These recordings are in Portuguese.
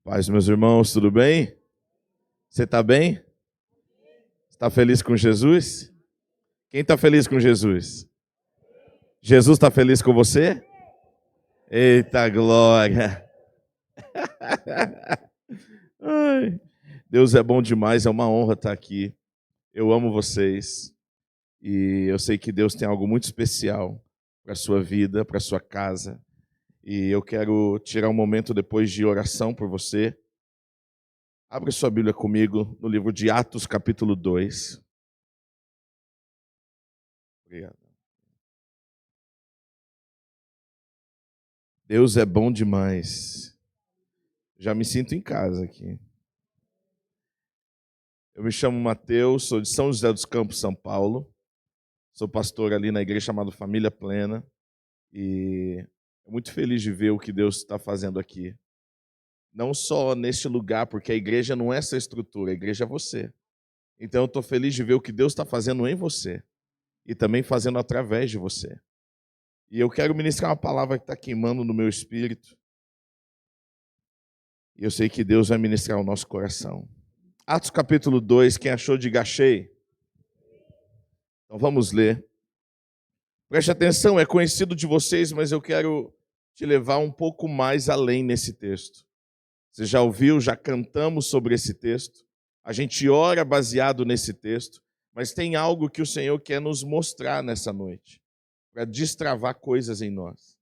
Paz, meus irmãos, tudo bem? Você está bem? Está feliz com Jesus? Quem está feliz com Jesus? Jesus está feliz com você? Eita glória! Ai, Deus é bom demais, é uma honra estar aqui. Eu amo vocês e eu sei que Deus tem algo muito especial para a sua vida, para a sua casa. E eu quero tirar um momento depois de oração por você. Abra sua Bíblia comigo no livro de Atos, capítulo 2. Obrigado. Deus é bom demais. Já me sinto em casa aqui. Eu me chamo Mateus, sou de São José dos Campos, São Paulo. Sou pastor ali na igreja chamada Família Plena. E estou muito feliz de ver o que Deus está fazendo aqui. Não só neste lugar, porque a igreja não é essa estrutura, a igreja é você. Então eu estou feliz de ver o que Deus está fazendo em você. E também fazendo através de você. E eu quero ministrar uma palavra que está queimando no meu espírito. E eu sei que Deus vai ministrar o nosso coração. Atos capítulo 2, quem achou, diga achei. Então vamos ler. Preste atenção, é conhecido de vocês, mas eu quero te levar um pouco mais além nesse texto. Você já ouviu, já cantamos sobre esse texto. A gente ora baseado nesse texto, mas tem algo que o Senhor quer nos mostrar nessa noite, para destravar coisas em nós.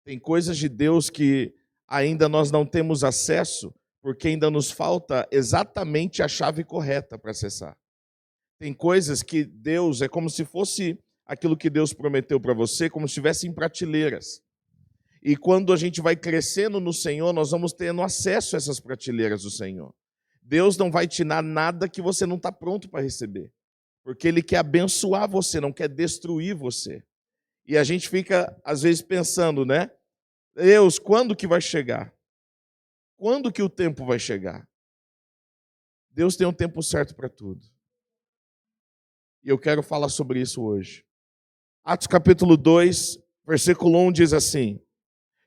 Tem coisas de Deus que ainda nós não temos acesso, porque ainda nos falta exatamente a chave correta para acessar. Tem coisas que Deus, é como se fosse aquilo que Deus prometeu para você, como se estivesse em prateleiras. E quando a gente vai crescendo no Senhor, nós vamos tendo acesso a essas prateleiras do Senhor. Deus não vai te dar nada que você não está pronto para receber, porque Ele quer abençoar você, não quer destruir você. E a gente fica, às vezes, pensando, né? Deus, quando que vai chegar? Quando que o tempo vai chegar? Deus tem um tempo certo para tudo. E eu quero falar sobre isso hoje. Atos capítulo 2, versículo 1 diz assim: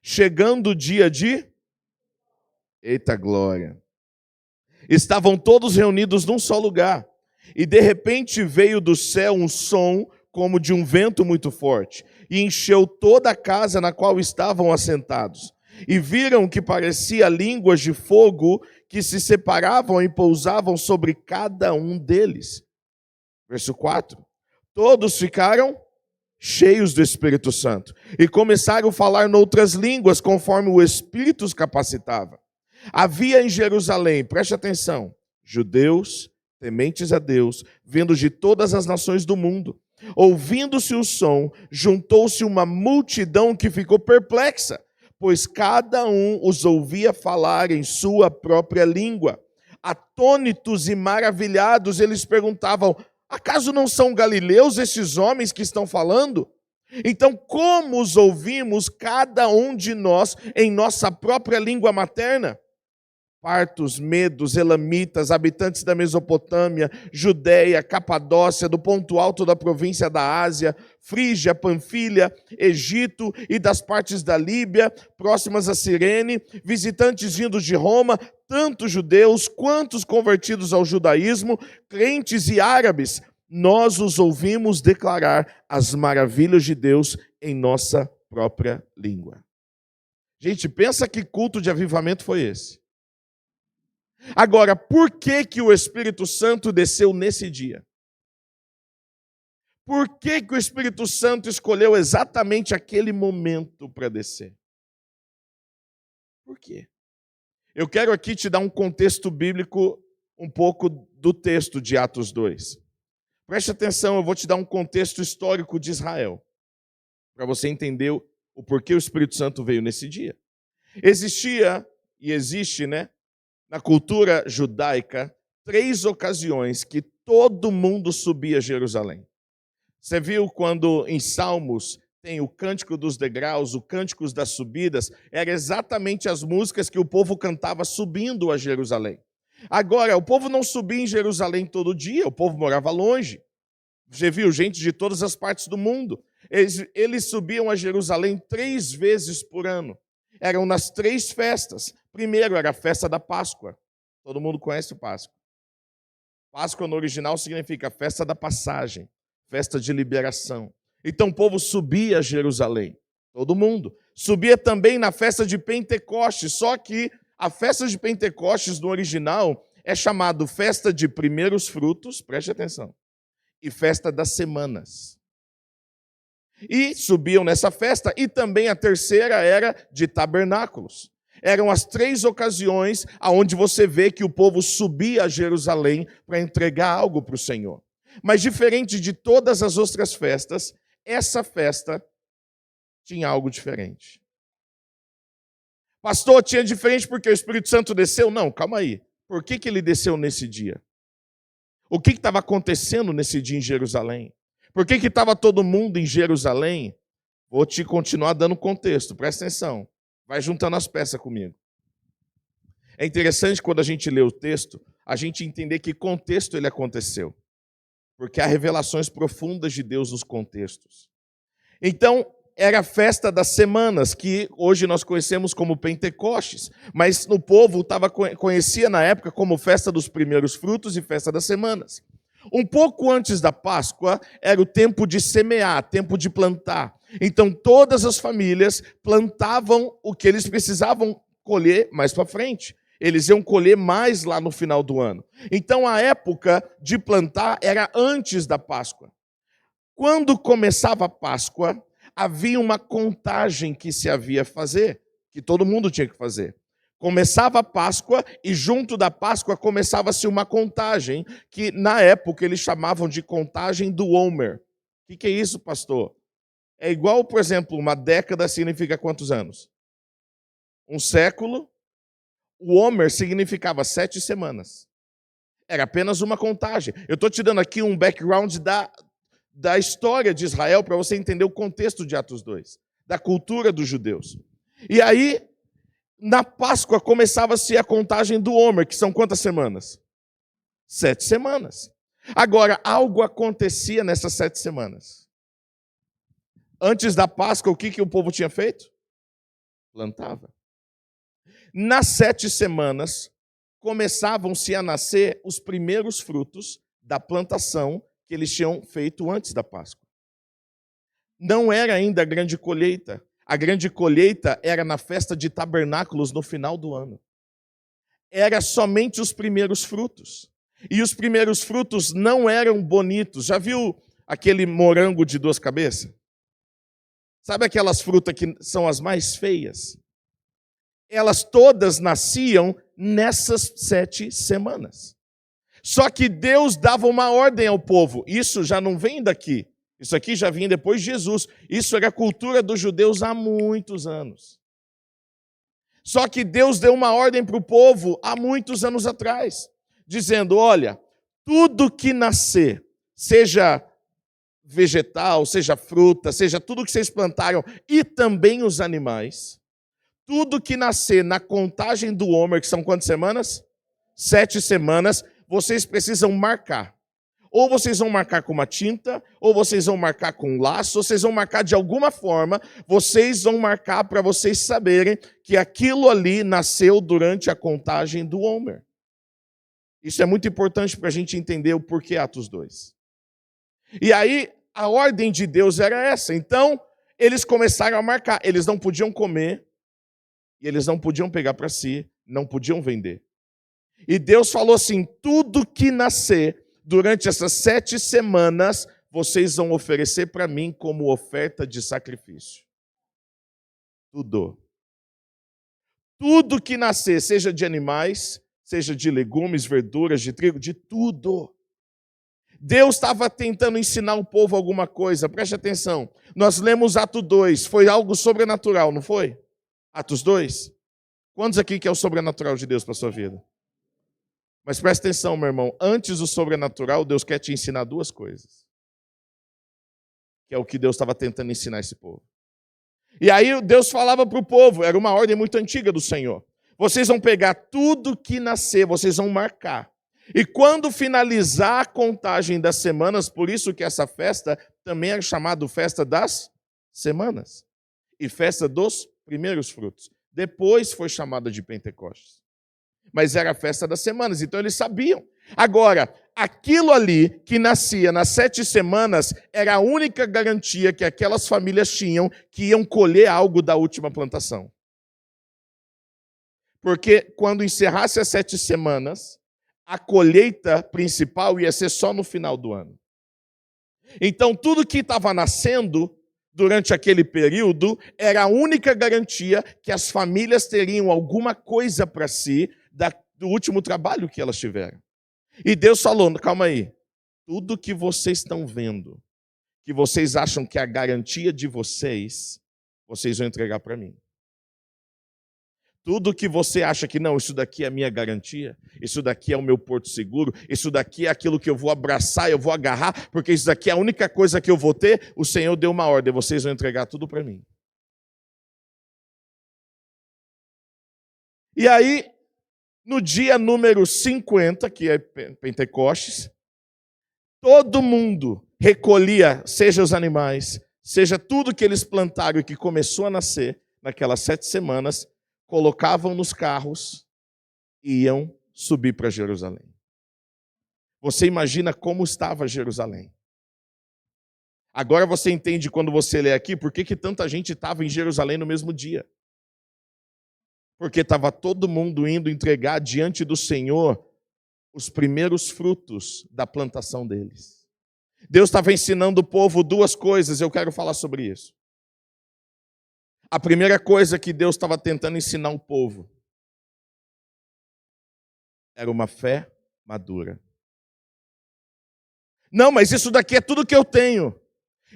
chegando o dia de... Eita glória! Estavam todos reunidos num só lugar. E de repente veio do céu um som como de um vento muito forte, e encheu toda a casa na qual estavam assentados. E viram que parecia línguas de fogo que se separavam e pousavam sobre cada um deles. Verso 4. Todos ficaram cheios do Espírito Santo e começaram a falar noutras línguas conforme o Espírito os capacitava. Havia em Jerusalém, preste atenção, judeus, tementes a Deus, vindos de todas as nações do mundo. Ouvindo-se o som, juntou-se uma multidão que ficou perplexa, pois cada um os ouvia falar em sua própria língua. Atônitos e maravilhados, eles perguntavam: acaso não são galileus esses homens que estão falando? Então, como os ouvimos cada um de nós em nossa própria língua materna? Partos, medos, elamitas, habitantes da Mesopotâmia, Judéia, Capadócia, do ponto alto da província da Ásia, Frígia, Panfilha, Egito e das partes da Líbia, próximas a Cirene, visitantes vindos de Roma, tanto judeus quanto os convertidos ao judaísmo, crentes e árabes, nós os ouvimos declarar as maravilhas de Deus em nossa própria língua. Gente, pensa que culto de avivamento foi esse? Agora, por que o Espírito Santo desceu nesse dia? Por que o Espírito Santo escolheu exatamente aquele momento para descer? Por quê? Eu quero aqui te dar um contexto bíblico um pouco do texto de Atos 2. Preste atenção, eu vou te dar um contexto histórico de Israel, para você entender o porquê o Espírito Santo veio nesse dia. Existia e existe, na cultura judaica, 3 ocasiões que todo mundo subia a Jerusalém. Você viu quando em Salmos tem o Cântico dos Degraus, o Cânticos das Subidas, eram exatamente as músicas que o povo cantava subindo a Jerusalém. Agora, o povo não subia em Jerusalém todo dia, o povo morava longe. Você viu gente de todas as partes do mundo. Eles subiam a Jerusalém 3 vezes por ano. Eram nas 3 festas. Primeiro era a festa da Páscoa. Todo mundo conhece o Páscoa. Páscoa no original significa festa da passagem, festa de liberação. Então o povo subia a Jerusalém. Todo mundo. Subia também na festa de Pentecostes, só que a festa de Pentecostes no original é chamado festa de primeiros frutos, preste atenção, e festa das semanas. E subiam nessa festa, e também a terceira era de tabernáculos. Eram as 3 ocasiões onde você vê que o povo subia a Jerusalém para entregar algo para o Senhor. Mas diferente de todas as outras festas, essa festa tinha algo diferente. Pastor, tinha diferente porque o Espírito Santo desceu? Não, calma aí. Por que ele desceu nesse dia? O que estava acontecendo nesse dia em Jerusalém? Por que estava todo mundo em Jerusalém? Vou te continuar dando contexto, presta atenção. Vai juntando as peças comigo. É interessante quando a gente lê o texto, a gente entender que contexto ele aconteceu. Porque há revelações profundas de Deus nos contextos. Então, era a festa das semanas, que hoje nós conhecemos como Pentecostes, mas no povo conhecia na época como festa dos primeiros frutos e festa das semanas. Um pouco antes da Páscoa, era o tempo de semear, tempo de plantar. Então, todas as famílias plantavam o que eles precisavam colher mais para frente. Eles iam colher mais lá no final do ano. Então, a época de plantar era antes da Páscoa. Quando começava a Páscoa, havia uma contagem que se havia a fazer, que todo mundo tinha que fazer. Começava a Páscoa e junto da Páscoa começava-se uma contagem que na época eles chamavam de contagem do Homer. O que é isso, pastor? É igual, por exemplo, uma década significa quantos anos? Um século. O Homer significava 7 semanas. Era apenas uma contagem. Eu estou te dando aqui um background da história de Israel para você entender o contexto de Atos 2, da cultura dos judeus. E aí, na Páscoa, começava-se a contagem do Homer, que são quantas semanas? 7 semanas. Agora, algo acontecia nessas 7 semanas. Antes da Páscoa, o que o povo tinha feito? Plantava. Nas 7 semanas, começavam-se a nascer os primeiros frutos da plantação que eles tinham feito antes da Páscoa. Não era ainda a grande colheita. A grande colheita era na festa de tabernáculos no final do ano. Era somente os primeiros frutos. E os primeiros frutos não eram bonitos. Já viu aquele morango de 2 cabeças? Sabe aquelas frutas que são as mais feias? Elas todas nasciam nessas 7 semanas. Só que Deus dava uma ordem ao povo. Isso já não vem daqui. Isso aqui já vinha depois de Jesus. Isso era a cultura dos judeus há muitos anos. Só que Deus deu uma ordem para o povo há muitos anos atrás, dizendo, olha, tudo que nascer, seja vegetal, seja fruta, seja tudo que vocês plantaram, e também os animais, tudo que nascer na contagem do Homer, que são quantas semanas? 7 semanas, vocês precisam marcar. Ou vocês vão marcar com uma tinta, ou vocês vão marcar com um laço, ou vocês vão marcar de alguma forma, vocês vão marcar para vocês saberem que aquilo ali nasceu durante a contagem do Homer. Isso é muito importante para a gente entender o porquê Atos 2. E aí, a ordem de Deus era essa. Então, eles começaram a marcar. Eles não podiam comer, e eles não podiam pegar para si, não podiam vender. E Deus falou assim, tudo que nascer durante essas 7 semanas, vocês vão oferecer para mim como oferta de sacrifício. Tudo. Tudo que nascer, seja de animais, seja de legumes, verduras, de trigo, de tudo. Deus estava tentando ensinar o povo alguma coisa, preste atenção. Nós lemos Atos 2, foi algo sobrenatural, não foi? Atos 2? Quantos aqui que é o sobrenatural de Deus para a sua vida? Mas presta atenção, meu irmão, antes do sobrenatural, Deus quer te ensinar 2 coisas. Que é o que Deus estava tentando ensinar esse povo. E aí Deus falava para o povo, era uma ordem muito antiga do Senhor. Vocês vão pegar tudo que nascer, vocês vão marcar. E quando finalizar a contagem das semanas, por isso que essa festa também é chamada festa das semanas. E festa dos primeiros frutos. Depois foi chamada de Pentecostes. Mas era a festa das semanas, então eles sabiam. Agora, aquilo ali que nascia nas 7 semanas era a única garantia que aquelas famílias tinham que iam colher algo da última plantação. Porque quando encerrasse as 7 semanas, a colheita principal ia ser só no final do ano. Então, tudo que estava nascendo durante aquele período era a única garantia que as famílias teriam alguma coisa para si do último trabalho que elas tiveram. E Deus falou, calma aí, tudo que vocês estão vendo, que vocês acham que é a garantia de vocês, vocês vão entregar para mim. Tudo que você acha que não, isso daqui é a minha garantia, isso daqui é o meu porto seguro, isso daqui é aquilo que eu vou abraçar, eu vou agarrar, porque isso daqui é a única coisa que eu vou ter, o Senhor deu uma ordem, vocês vão entregar tudo para mim. E aí, no dia número 50, que é Pentecostes, todo mundo recolhia, seja os animais, seja tudo que eles plantaram e que começou a nascer naquelas 7 semanas, colocavam nos carros e iam subir para Jerusalém. Você imagina como estava Jerusalém. Agora você entende quando você lê aqui por que tanta gente estava em Jerusalém no mesmo dia. Porque estava todo mundo indo entregar diante do Senhor os primeiros frutos da plantação deles. Deus estava ensinando o povo 2 coisas, eu quero falar sobre isso. A primeira coisa que Deus estava tentando ensinar o povo era uma fé madura. Não, mas isso daqui é tudo que eu tenho.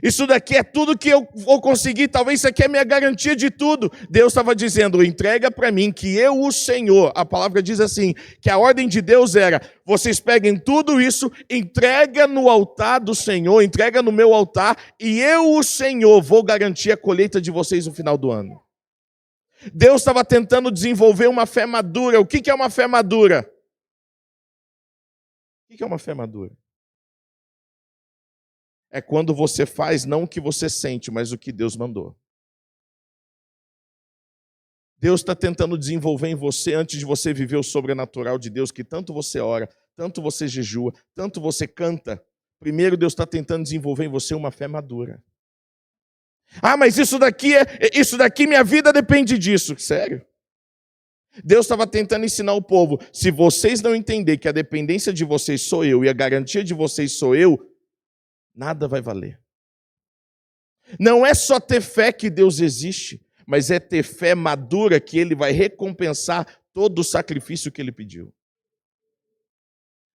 Isso daqui é tudo que eu vou conseguir, talvez isso aqui é minha garantia de tudo. Deus estava dizendo, entrega para mim que eu, o Senhor, a palavra diz assim, que a ordem de Deus era, vocês peguem tudo isso, entrega no altar do Senhor, entrega no meu altar, e eu, o Senhor, vou garantir a colheita de vocês no final do ano. Deus estava tentando desenvolver uma fé madura. O que é uma fé madura? O que é uma fé madura? É quando você faz não o que você sente, mas o que Deus mandou. Deus está tentando desenvolver em você, antes de você viver o sobrenatural de Deus, que tanto você ora, tanto você jejua, tanto você canta. Primeiro Deus está tentando desenvolver em você uma fé madura. Ah, mas isso daqui minha vida depende disso. Sério? Deus estava tentando ensinar o povo, se vocês não entenderem que a dependência de vocês sou eu e a garantia de vocês sou eu, nada vai valer. Não é só ter fé que Deus existe, mas é ter fé madura que Ele vai recompensar todo o sacrifício que Ele pediu.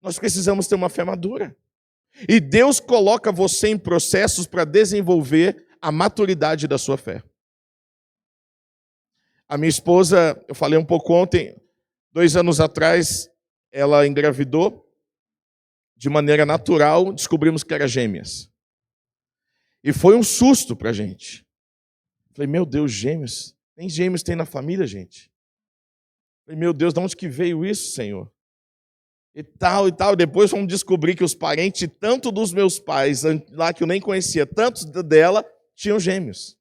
Nós precisamos ter uma fé madura. E Deus coloca você em processos para desenvolver a maturidade da sua fé. A minha esposa, eu falei um pouco ontem, 2 anos atrás, ela engravidou. De maneira natural, descobrimos que eram gêmeas. E foi um susto para a gente. Falei, meu Deus, gêmeos? Nem gêmeos tem na família, gente. Falei, meu Deus, de onde que veio isso, Senhor? E tal, e tal. Depois fomos descobrir que os parentes, tanto dos meus pais, lá que eu nem conhecia, tanto dela, tinham gêmeos.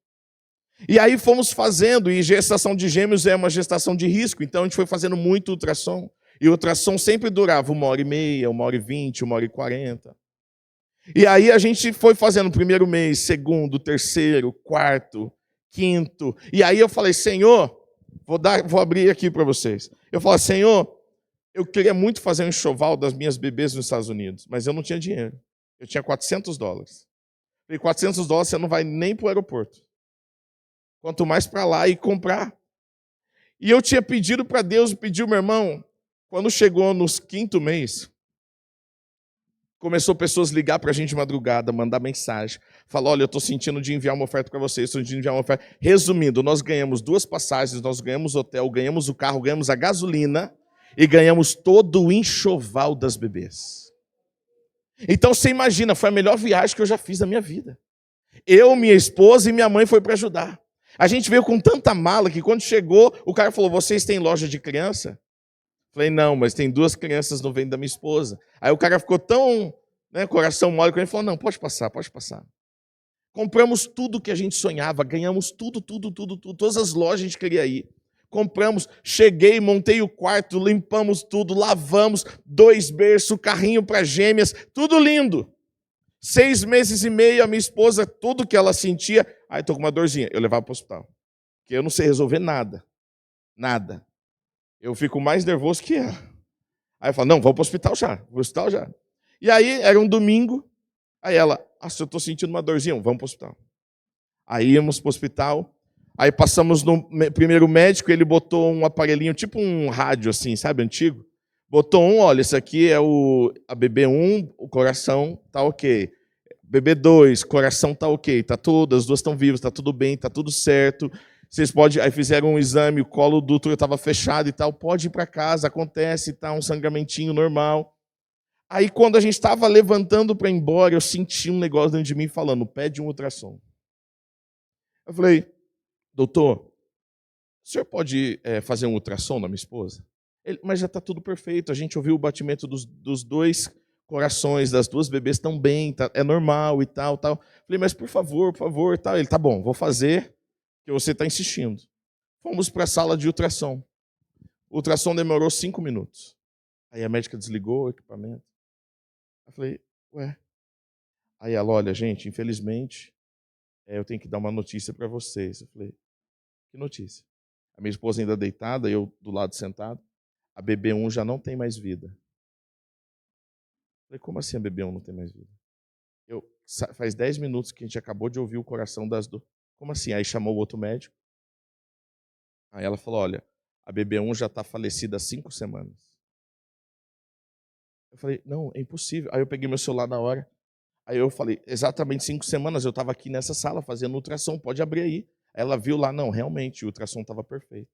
E aí fomos fazendo, e gestação de gêmeos é uma gestação de risco, então a gente foi fazendo muito ultrassom. E o ultrassom sempre durava 1h30, 1h20, 1h40. E aí a gente foi fazendo o primeiro mês, segundo, terceiro, quarto, quinto. E aí eu falei, Senhor, vou abrir aqui para vocês. Eu falei, Senhor, eu queria muito fazer um enxoval das minhas bebês nos Estados Unidos, mas eu não tinha dinheiro. Eu tinha $400. Falei, $400 você não vai nem para o aeroporto. Quanto mais para lá e comprar. E eu tinha pedido para Deus, pediu, meu irmão, quando chegou nos 5º mês, começou pessoas a ligar para a gente de madrugada, mandar mensagem. Falar, olha, eu estou sentindo de enviar uma oferta para vocês, estou sentindo de enviar uma oferta. Resumindo, nós ganhamos 2 passagens, nós ganhamos hotel, ganhamos o carro, ganhamos a gasolina e ganhamos todo o enxoval das bebês. Então você imagina, foi a melhor viagem que eu já fiz na minha vida. Eu, minha esposa e minha mãe foi para ajudar. A gente veio com tanta mala que quando chegou, o cara falou, vocês têm loja de criança? Falei, não, mas tem 2 crianças no ventre da minha esposa. Aí o cara ficou tão, coração mole, que ele falou, não, pode passar, pode passar. Compramos tudo que a gente sonhava, ganhamos tudo, todas as lojas a gente queria ir. compramos, cheguei, montei o quarto, limpamos tudo, lavamos, 2 berços, carrinho para gêmeas, tudo lindo. 6 meses e meio, a minha esposa, tudo que ela sentia, tô com uma dorzinha, eu levava para o hospital. Porque eu não sei resolver nada. Nada. Eu fico mais nervoso que ela. Aí eu falo, não, vamos para o hospital já. Vou para o hospital já. E aí, era um domingo. Aí ela, se eu estou sentindo uma dorzinha, vamos para o hospital. Aí íamos para o hospital. Aí passamos no primeiro médico, ele botou um aparelhinho, tipo um rádio assim, sabe, antigo. Botou olha, esse aqui é a BB1, o coração tá ok. BB2, coração tá ok, tá tudo, as duas estão vivas, tá tudo bem, tá tudo certo. Vocês podem, aí fizeram um exame, o colo do útero estava fechado e tal, pode ir para casa, acontece, tá um sangramentinho normal. Aí quando a gente estava levantando para ir embora, eu senti um negócio dentro de mim falando, pede um ultrassom. Eu falei, doutor, o senhor pode fazer um ultrassom na minha esposa? Ele, mas já está tudo perfeito, a gente ouviu o batimento dos 2 corações, das 2 bebês estão bem, tá, é normal e tal. Falei, mas por favor, tal. Ele, tá bom, vou fazer, que você está insistindo. Fomos para a sala de ultrassom. O ultrassom demorou 5 minutos. Aí a médica desligou o equipamento. Eu falei, ué. Aí ela, olha, gente, infelizmente, eu tenho que dar uma notícia para vocês. Eu falei, que notícia? A minha esposa ainda deitada, eu do lado sentado. A BB1 já não tem mais vida. Eu falei, como assim a BB1 não tem mais vida? Faz 10 minutos que a gente acabou de ouvir o coração das 2. Como assim? Aí chamou o outro médico. Aí ela falou, olha, a BB1 já está falecida há 5 semanas. Eu falei, não, é impossível. Aí eu peguei meu celular na hora. Aí eu falei, exatamente 5 semanas eu estava aqui nessa sala fazendo ultrassom, pode abrir aí. Aí ela viu lá, não, realmente, o ultrassom estava perfeito.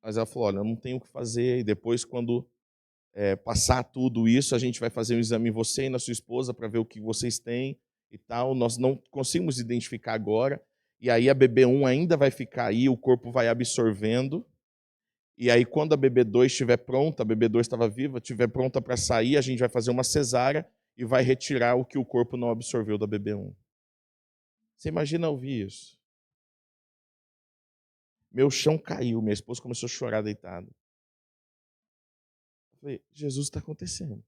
Mas ela falou, olha, eu não tenho o que fazer. E depois, quando passar tudo isso, a gente vai fazer um exame em você e na sua esposa para ver o que vocês têm e tal. Nós não conseguimos identificar agora. E aí a BB1 ainda vai ficar aí, o corpo vai absorvendo. E aí quando a BB2 estiver pronta, a BB2 estava viva, estiver pronta para sair, a gente vai fazer uma cesárea e vai retirar o que o corpo não absorveu da BB1. Você imagina ouvir isso? Meu chão caiu, minha esposa começou a chorar deitada. Eu falei, Jesus, está acontecendo.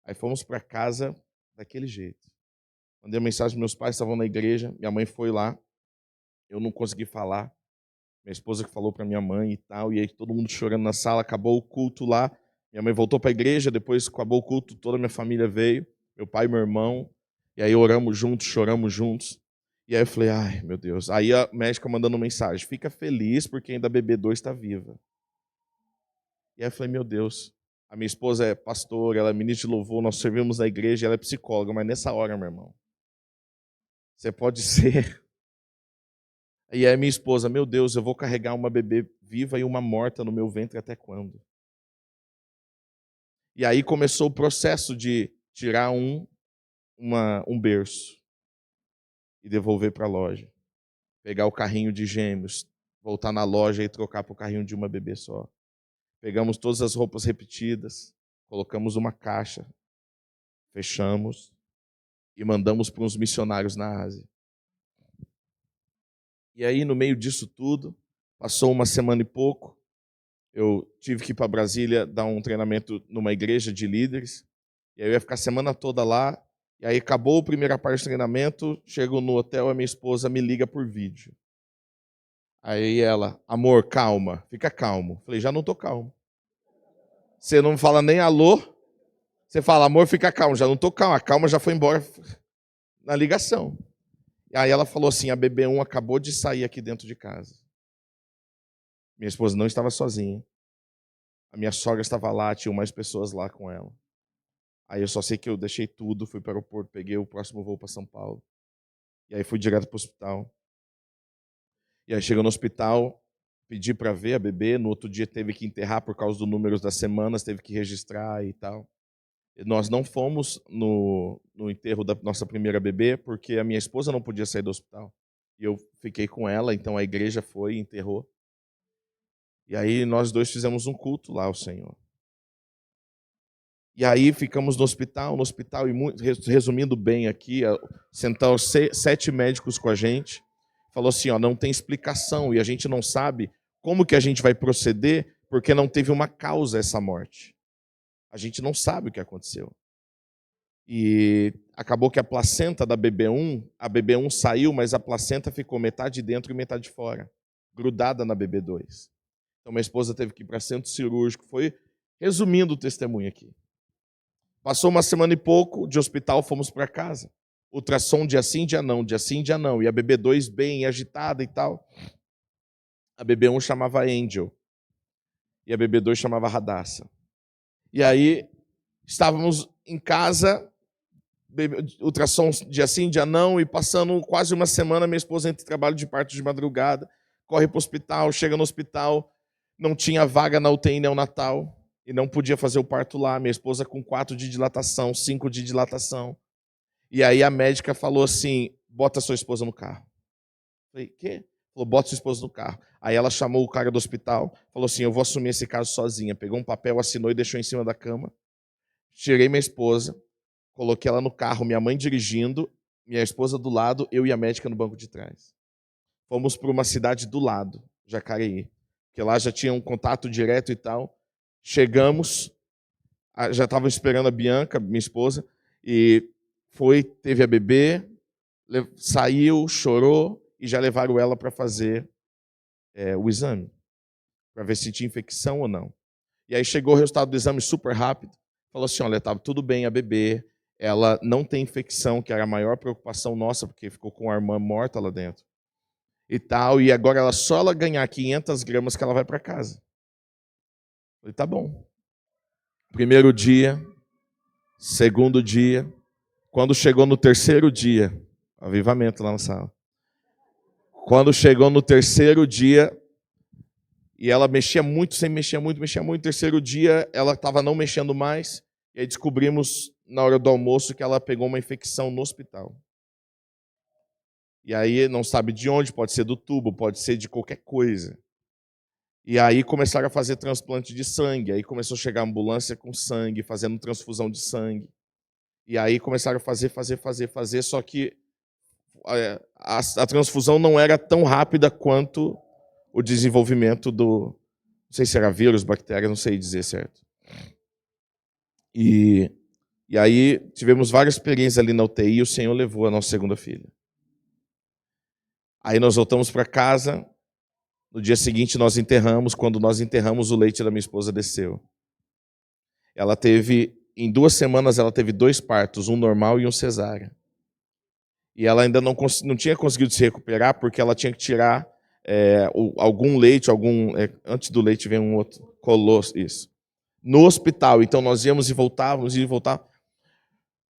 Aí fomos para casa daquele jeito. Mandei uma mensagem, meus pais estavam na igreja, minha mãe foi lá, eu não consegui falar. Minha esposa que falou para minha mãe e tal, e aí todo mundo chorando na sala, acabou o culto lá. Minha mãe voltou para a igreja, depois acabou o culto, toda a minha família veio, meu pai e meu irmão, e aí oramos juntos, choramos juntos. E aí eu falei, ai meu Deus. Aí a médica mandando mensagem, fica feliz porque ainda a BB2 está viva. E aí eu falei, meu Deus, a minha esposa é pastora, ela é ministra de louvor, nós servimos na igreja, ela é psicóloga, mas nessa hora, meu irmão, você pode ser. E aí minha esposa, meu Deus, eu vou carregar uma bebê viva e uma morta no meu ventre até quando? E aí começou o processo de tirar um berço e devolver para a loja. Pegar o carrinho de gêmeos, voltar na loja e trocar para o carrinho de uma bebê só. Pegamos todas as roupas repetidas, colocamos uma caixa, fechamos e mandamos para uns missionários na Ásia. E aí, no meio disso tudo, passou uma semana e pouco, eu tive que ir para Brasília dar um treinamento numa igreja de líderes, e aí eu ia ficar a semana toda lá, e aí acabou a primeira parte do treinamento, chego no hotel, a minha esposa me liga por vídeo. Aí ela, amor, calma, fica calmo. Falei, já não estou calmo. Você não fala nem alô, você fala, amor, fica calmo, já não estou calmo, a calma já foi embora na ligação. E aí ela falou assim, a BB1 acabou de sair aqui dentro de casa. Minha esposa não estava sozinha. A minha sogra estava lá, tinha mais pessoas lá com ela. Aí eu só sei que eu deixei tudo, fui para o aeroporto, peguei o próximo voo para São Paulo. E aí fui direto para o hospital. E aí chegou no hospital, pedi para ver a bebê, no outro dia teve que enterrar por causa dos números das semanas, teve que registrar e tal. E nós não fomos no enterro da nossa primeira bebê, porque a minha esposa não podia sair do hospital. E eu fiquei com ela, então a igreja foi e enterrou. E aí nós dois fizemos um culto lá ao Senhor. E aí ficamos no hospital e resumindo bem aqui, sentaram 7 médicos com a gente, falou assim, ó, não tem explicação e a gente não sabe como que a gente vai proceder porque não teve uma causa essa morte. A gente não sabe o que aconteceu. E acabou que a placenta da BB1, a BB1 saiu, mas a placenta ficou metade dentro e metade fora, grudada na BB2. Então minha esposa teve que ir para centro cirúrgico. Foi resumindo o testemunho aqui. Passou uma semana e pouco, de hospital fomos para casa. Ultrassom dia sim, dia não, dia sim, dia não. E a BB2 bem agitada e tal. A BB1 chamava Angel. E a BB2 chamava Radassa. E aí, estávamos em casa, ultrassom dia sim, dia não, e passando quase uma semana, minha esposa entra em trabalho de parto de madrugada, corre para o hospital, chega no hospital, não tinha vaga na UTI neonatal, e não podia fazer o parto lá. Minha esposa com 4 de dilatação, 5 de dilatação. E aí a médica falou assim, bota sua esposa no carro. Falei, quê? Falou, bota sua esposa no carro. Aí ela chamou o cara do hospital, falou assim, eu vou assumir esse caso sozinha. Pegou um papel, assinou e deixou em cima da cama. Tirei minha esposa, coloquei ela no carro, minha mãe dirigindo, minha esposa do lado, eu e a médica no banco de trás. Fomos para uma cidade do lado, Jacareí, que lá já tinha um contato direto e tal. Chegamos, já estava esperando a Bianca, minha esposa, e teve a bebê, saiu, chorou, e já levaram ela para fazer o exame, para ver se tinha infecção ou não. E aí chegou o resultado do exame super rápido, falou assim, olha, estava tudo bem a bebê, ela não tem infecção, que era a maior preocupação nossa, porque ficou com a irmã morta lá dentro. E tal, e agora só ela ganhar 500 gramas que ela vai para casa. Eu falei, tá bom. Primeiro dia, segundo dia, quando chegou no terceiro dia, avivamento lá na sala. Quando chegou no terceiro dia, e ela mexia muito, sempre mexia muito, no terceiro dia ela estava não mexendo mais, e aí descobrimos na hora do almoço que ela pegou uma infecção no hospital. E aí não sabe de onde, pode ser do tubo, pode ser de qualquer coisa. E aí começaram a fazer transplante de sangue, aí começou a chegar a ambulância com sangue, fazendo transfusão de sangue. E aí começaram a fazer, só que a transfusão não era tão rápida quanto o desenvolvimento não sei se era vírus, bactéria, não sei dizer certo. E aí tivemos várias experiências ali na UTI e o Senhor levou a nossa segunda filha. Aí nós voltamos para casa, no dia seguinte nós enterramos, quando nós enterramos o leite da minha esposa desceu. Ela teve, em 2 semanas ela teve 2 partos, um normal e um cesárea. E ela ainda não tinha conseguido se recuperar porque ela tinha que tirar algum leite, antes do leite vem um outro, colosso, isso. No hospital, então nós íamos e voltávamos,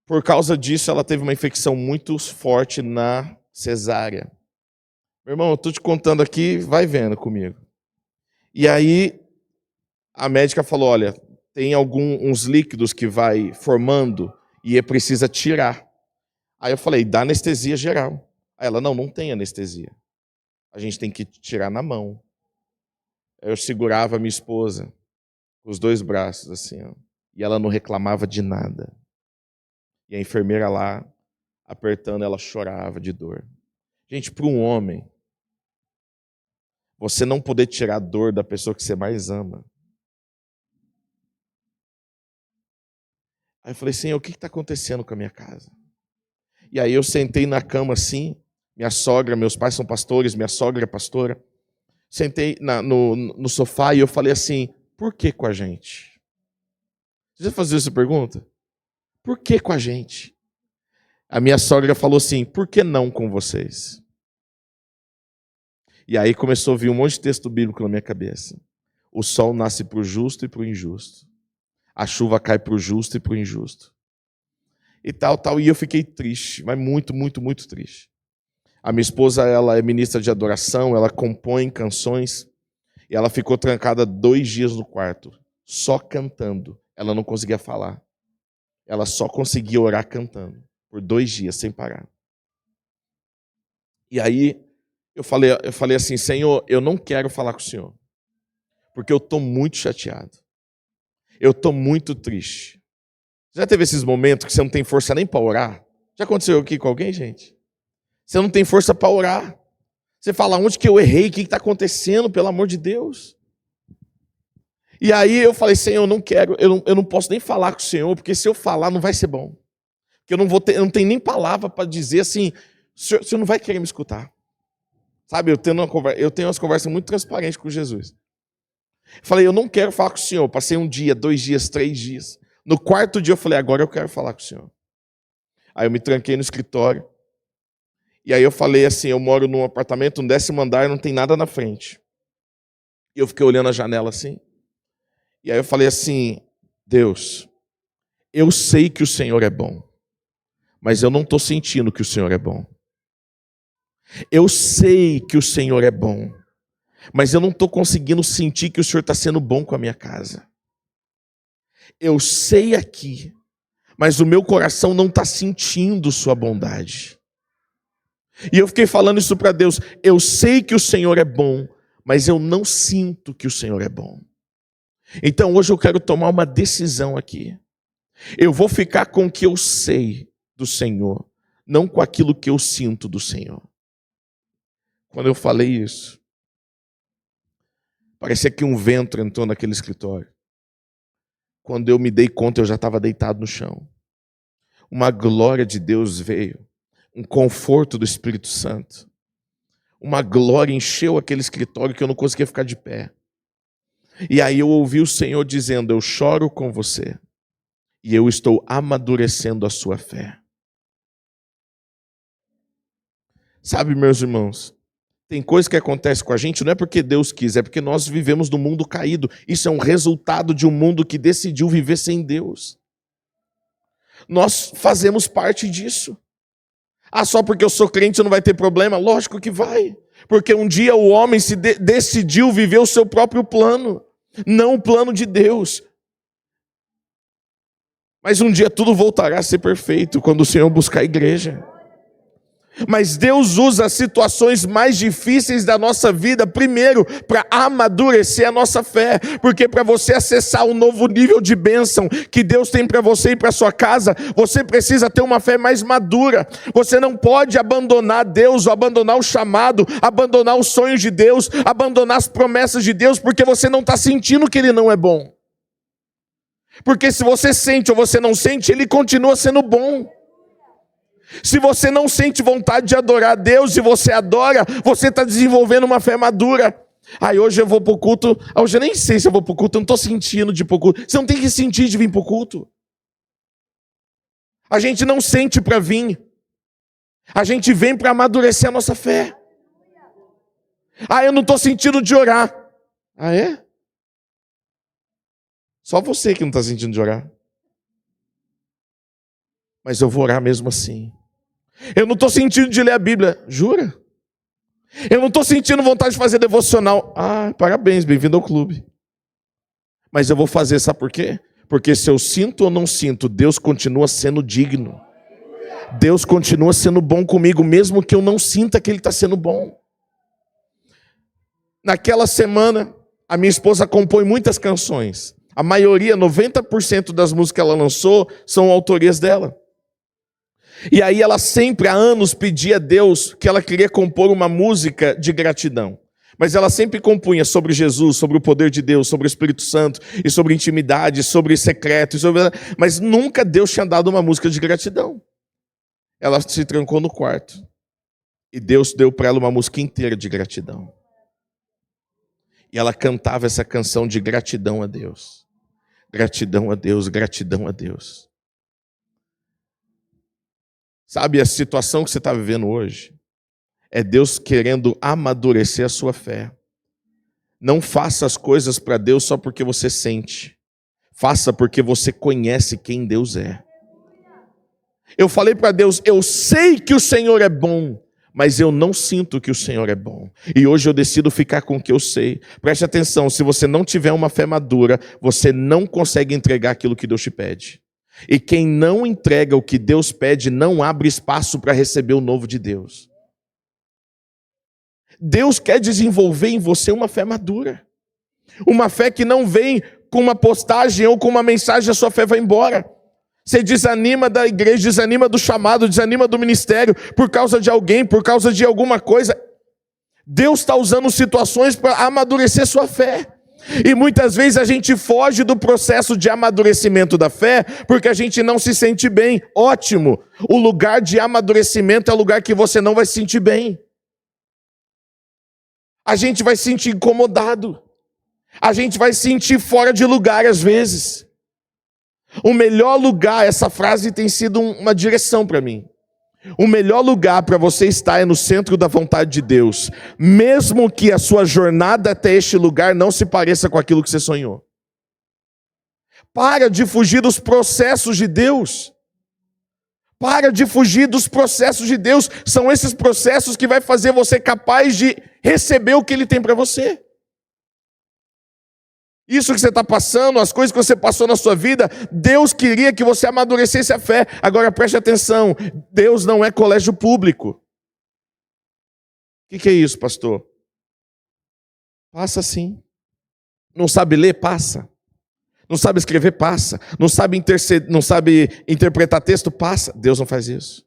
Por causa disso, ela teve uma infecção muito forte na cesárea. Meu irmão, eu estou te contando aqui, vai vendo comigo. E aí, a médica falou, olha, tem uns líquidos que vai formando e precisa tirar. Aí eu falei, dá anestesia geral. Aí ela, não tem anestesia. A gente tem que tirar na mão. Aí eu segurava a minha esposa com os 2 braços, assim, ó, e ela não reclamava de nada. E a enfermeira lá, apertando, ela chorava de dor. Gente, para um homem, você não poder tirar a dor da pessoa que você mais ama. Aí eu falei, Senhor, o que está acontecendo com a minha casa? E aí eu sentei na cama assim, minha sogra, meus pais são pastores, minha sogra é pastora. Sentei no sofá e eu falei assim, por que com a gente? Você já fazia essa pergunta? Por que com a gente? A minha sogra falou assim, por que não com vocês? E aí começou a vir um monte de texto bíblico na minha cabeça. O sol nasce para o justo e para o injusto. A chuva cai para o justo e para o injusto. E tal. E eu fiquei triste, mas muito, muito, muito triste. A minha esposa, ela é ministra de adoração, ela compõe canções. E ela ficou trancada 2 dias no quarto, só cantando. Ela não conseguia falar. Ela só conseguia orar cantando, por 2 dias, sem parar. E aí, eu falei assim, Senhor, eu não quero falar com o Senhor, porque eu estou muito chateado. Eu estou muito triste. Já teve esses momentos que você não tem força nem para orar? Já aconteceu aqui com alguém, gente? Você não tem força para orar. Você fala, onde que eu errei? O que está acontecendo? Pelo amor de Deus. E aí eu falei, Senhor, eu não quero, eu não posso nem falar com o Senhor, porque se eu falar não vai ser bom. Porque eu não tenho nem palavra para dizer assim, o senhor não vai querer me escutar. Sabe, eu tenho umas conversas muito transparentes com Jesus. Falei, eu não quero falar com o Senhor. Passei 1 dia, 2 dias, 3 dias. No 4º dia eu falei, agora eu quero falar com o Senhor. Aí eu me tranquei no escritório. E aí eu falei assim, eu moro num apartamento, no 10º andar, não tem nada na frente. E eu fiquei olhando a janela assim. E aí eu falei assim, Deus, eu sei que o Senhor é bom, mas eu não estou sentindo que o Senhor é bom. Eu sei que o Senhor é bom, mas eu não estou conseguindo sentir que o Senhor está sendo bom com a minha casa. Eu sei aqui, mas o meu coração não está sentindo sua bondade. E eu fiquei falando isso para Deus, eu sei que o Senhor é bom, mas eu não sinto que o Senhor é bom. Então hoje eu quero tomar uma decisão aqui. Eu vou ficar com o que eu sei do Senhor, não com aquilo que eu sinto do Senhor. Quando eu falei isso, parecia que um vento entrou naquele escritório. Quando eu me dei conta, eu já estava deitado no chão. Uma glória de Deus veio, um conforto do Espírito Santo. Uma glória encheu aquele escritório que eu não conseguia ficar de pé. E aí eu ouvi o Senhor dizendo, eu choro com você e eu estou amadurecendo a sua fé. Sabe, meus irmãos, tem coisa que acontece com a gente, não é porque Deus quis, é porque nós vivemos num mundo caído. Isso é um resultado de um mundo que decidiu viver sem Deus. Nós fazemos parte disso. Ah, só porque eu sou crente não vai ter problema? Lógico que vai. Porque um dia o homem decidiu viver o seu próprio plano, não o plano de Deus. Mas um dia tudo voltará a ser perfeito quando o Senhor buscar a igreja. Mas Deus usa as situações mais difíceis da nossa vida, primeiro, para amadurecer a nossa fé. Porque para você acessar um novo nível de bênção que Deus tem para você e para sua casa, você precisa ter uma fé mais madura. Você não pode abandonar Deus, ou abandonar o chamado, abandonar os sonhos de Deus, abandonar as promessas de Deus, porque você não está sentindo que Ele não é bom. Porque se você sente ou você não sente, Ele continua sendo bom. Se você não sente vontade de adorar a Deus e você adora, você está desenvolvendo uma fé madura. Aí hoje eu vou para o culto, hoje eu nem sei se eu vou para o culto, eu não estou sentindo de ir para o culto. Você não tem que sentir de vir para o culto. A gente não sente para vir. A gente vem para amadurecer a nossa fé. Ah, eu não estou sentindo de orar. Ah, é? Só você que não está sentindo de orar. Mas eu vou orar mesmo assim. Eu não estou sentindo de ler a Bíblia. Jura? Eu não estou sentindo vontade de fazer devocional. Ah, parabéns, bem-vindo ao clube. Mas eu vou fazer, sabe por quê? Porque se eu sinto ou não sinto, Deus continua sendo digno. Deus continua sendo bom comigo, mesmo que eu não sinta que Ele está sendo bom. Naquela semana, a minha esposa compõe muitas canções. A maioria, 90% das músicas que ela lançou, são autorias dela. E aí ela sempre, há anos, pedia a Deus que ela queria compor uma música de gratidão. Mas ela sempre compunha sobre Jesus, sobre o poder de Deus, sobre o Espírito Santo, e sobre intimidade, sobre secreto. Mas nunca Deus tinha dado uma música de gratidão. Ela se trancou no quarto. E Deus deu para ela uma música inteira de gratidão. E ela cantava essa canção de gratidão a Deus. Gratidão a Deus, gratidão a Deus. Sabe, a situação que você está vivendo hoje é Deus querendo amadurecer a sua fé. Não faça as coisas para Deus só porque você sente. Faça porque você conhece quem Deus é. Eu falei para Deus, eu sei que o Senhor é bom, mas eu não sinto que o Senhor é bom. E hoje eu decido ficar com o que eu sei. Preste atenção, se você não tiver uma fé madura, você não consegue entregar aquilo que Deus te pede. E quem não entrega o que Deus pede, não abre espaço para receber o novo de Deus. Deus quer desenvolver em você uma fé madura. Uma fé que não vem com uma postagem ou com uma mensagem, a sua fé vai embora. Você desanima da igreja, desanima do chamado, desanima do ministério, por causa de alguém, por causa de alguma coisa. Deus está usando situações para amadurecer sua fé. E muitas vezes a gente foge do processo de amadurecimento da fé porque a gente não se sente bem. Ótimo! O lugar de amadurecimento é o lugar que você não vai se sentir bem. A gente vai se sentir incomodado. A gente vai se sentir fora de lugar às vezes. O melhor lugar, essa frase tem sido uma direção para mim. O melhor lugar para você estar é no centro da vontade de Deus, mesmo que a sua jornada até este lugar não se pareça com aquilo que você sonhou. Para de fugir dos processos de Deus. Para de fugir dos processos de Deus. São esses processos que vai fazer você capaz de receber o que Ele tem para você. Isso que você está passando, as coisas que você passou na sua vida, Deus queria que você amadurecesse a fé. Agora preste atenção, Deus não é colégio público. O que é isso, pastor? Passa sim. Não sabe ler? Passa. Não sabe escrever? Passa. Não sabe interpretar texto? Passa. Deus não faz isso.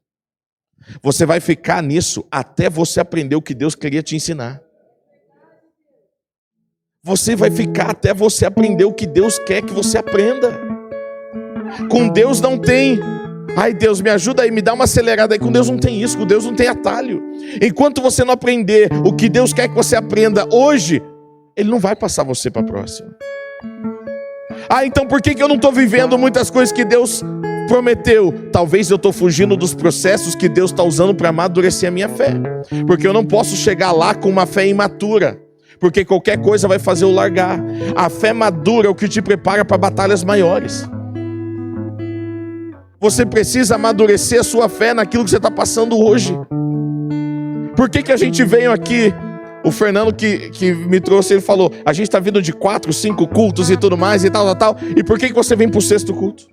Você vai ficar nisso até você aprender o que Deus queria te ensinar. Você vai ficar até você aprender o que Deus quer que você aprenda. Com Deus não tem, ai Deus me ajuda aí, me dá uma acelerada aí. Com Deus não tem isso, com Deus não tem atalho. Enquanto você não aprender o que Deus quer que você aprenda hoje, Ele não vai passar você para a próxima. Ah, então por que eu não estou vivendo muitas coisas que Deus prometeu? Talvez eu estou fugindo dos processos que Deus está usando para amadurecer a minha fé. Porque eu não posso chegar lá com uma fé imatura. Porque qualquer coisa vai fazer eu largar. A fé madura é o que te prepara para batalhas maiores. Você precisa amadurecer a sua fé naquilo que você está passando hoje. Por que a gente veio aqui? O Fernando que me trouxe, ele falou, a gente está vindo de 4, 5 cultos e tudo mais e tal. E por que você vem para o 6º culto?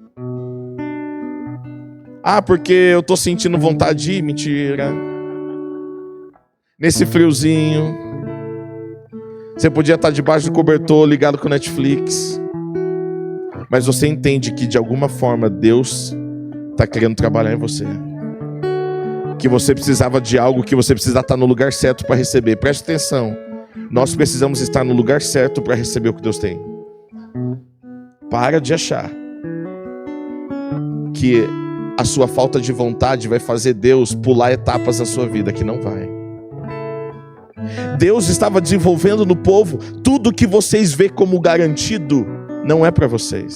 Ah, porque eu estou sentindo vontade de ir. Mentira. Nesse friozinho. Você podia estar debaixo do cobertor, ligado com o Netflix. Mas você entende que de alguma forma Deus está querendo trabalhar em você. Que você precisava de algo, que você precisa estar no lugar certo para receber. Preste atenção. Nós precisamos estar no lugar certo para receber o que Deus tem. Para de achar que a sua falta de vontade vai fazer Deus pular etapas na sua vida, que não vai. Deus estava desenvolvendo no povo tudo que vocês vê como garantido, não é para vocês.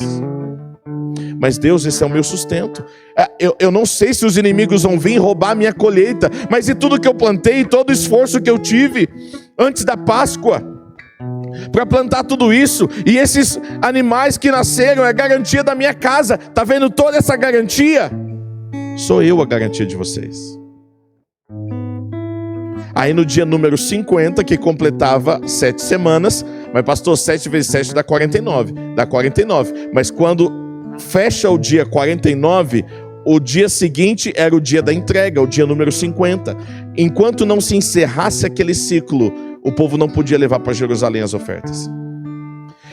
Mas Deus, esse é o meu sustento. Eu não sei se os inimigos vão vir roubar a minha colheita, mas e tudo que eu plantei, todo o esforço que eu tive antes da Páscoa para plantar tudo isso, e esses animais que nasceram é garantia da minha casa. Tá vendo toda essa garantia? Sou eu a garantia de vocês. Aí no dia número 50, que completava 7 semanas, mas pastor, 7 vezes 7 dá 49, mas quando fecha o dia 49, o dia seguinte era o dia da entrega, o dia número 50. Enquanto não se encerrasse aquele ciclo, o povo não podia levar para Jerusalém as ofertas.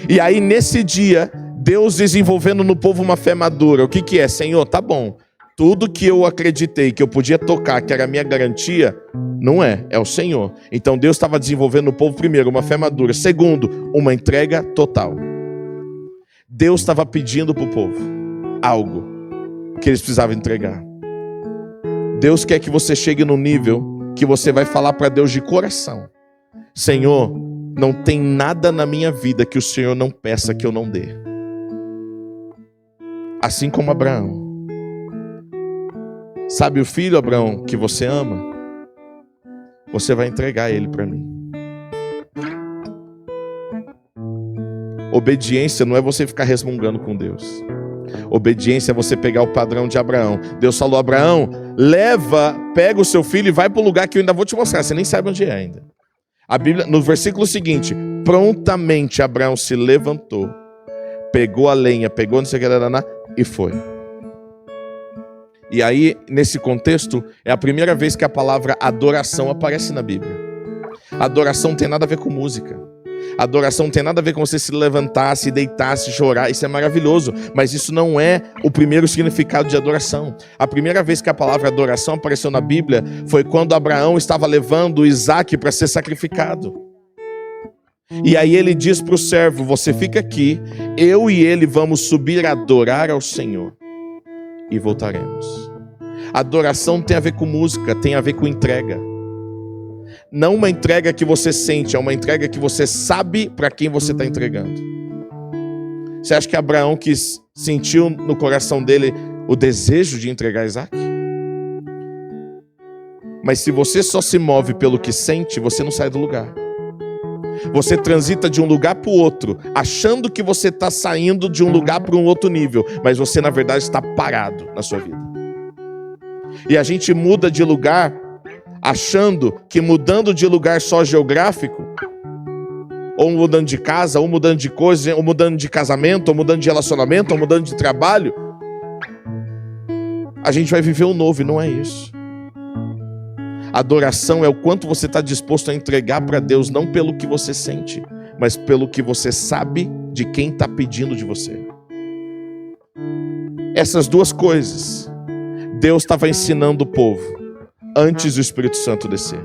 E aí nesse dia, Deus desenvolvendo no povo uma fé madura. O que é? Senhor, tá bom. Tudo que eu acreditei que eu podia tocar, que era a minha garantia, não é o Senhor. Então Deus estava desenvolvendo no povo, primeiro, uma fé madura. Segundo, uma entrega total. Deus estava pedindo para o povo algo que eles precisavam entregar. Deus quer que você chegue no nível que você vai falar para Deus de coração: Senhor, não tem nada na minha vida que o Senhor não peça que eu não dê. Assim como Abraão. Sabe o filho, Abraão, que você ama? Você vai entregar ele para mim. Obediência não é você ficar resmungando com Deus. Obediência é você pegar o padrão de Abraão. Deus falou: Abraão, pega o seu filho e vai para o lugar que eu ainda vou te mostrar. Você nem sabe onde é ainda. A Bíblia, no versículo seguinte, prontamente Abraão se levantou, pegou a lenha, pegou não sei o que, e foi. E aí, nesse contexto, é a primeira vez que a palavra adoração aparece na Bíblia. Adoração não tem nada a ver com música. Adoração não tem nada a ver com você se levantar, se deitar, se chorar. Isso é maravilhoso, mas isso não é o primeiro significado de adoração. A primeira vez que a palavra adoração apareceu na Bíblia foi quando Abraão estava levando Isaac para ser sacrificado. E aí ele diz para o servo: você fica aqui, eu e ele vamos subir a adorar ao Senhor e voltaremos. Adoração tem a ver com música, tem a ver com entrega. Não uma entrega que você sente, é uma entrega que você sabe para quem você está entregando. Você acha que Abraão sentiu no coração dele o desejo de entregar Isaac? Mas se você só se move pelo que sente, você não sai do lugar. Você transita de um lugar para o outro, achando que você está saindo de um lugar para um outro nível, mas você na verdade está parado na sua vida. E a gente muda de lugar achando que mudando de lugar só geográfico, ou mudando de casa, ou mudando de coisa, ou mudando de casamento, ou mudando de relacionamento, ou mudando de trabalho, a gente vai viver o novo, e não é isso. Adoração é o quanto você está disposto a entregar para Deus, não pelo que você sente, mas pelo que você sabe de quem está pedindo de você. Essas duas coisas, Deus estava ensinando o povo antes do Espírito Santo descer.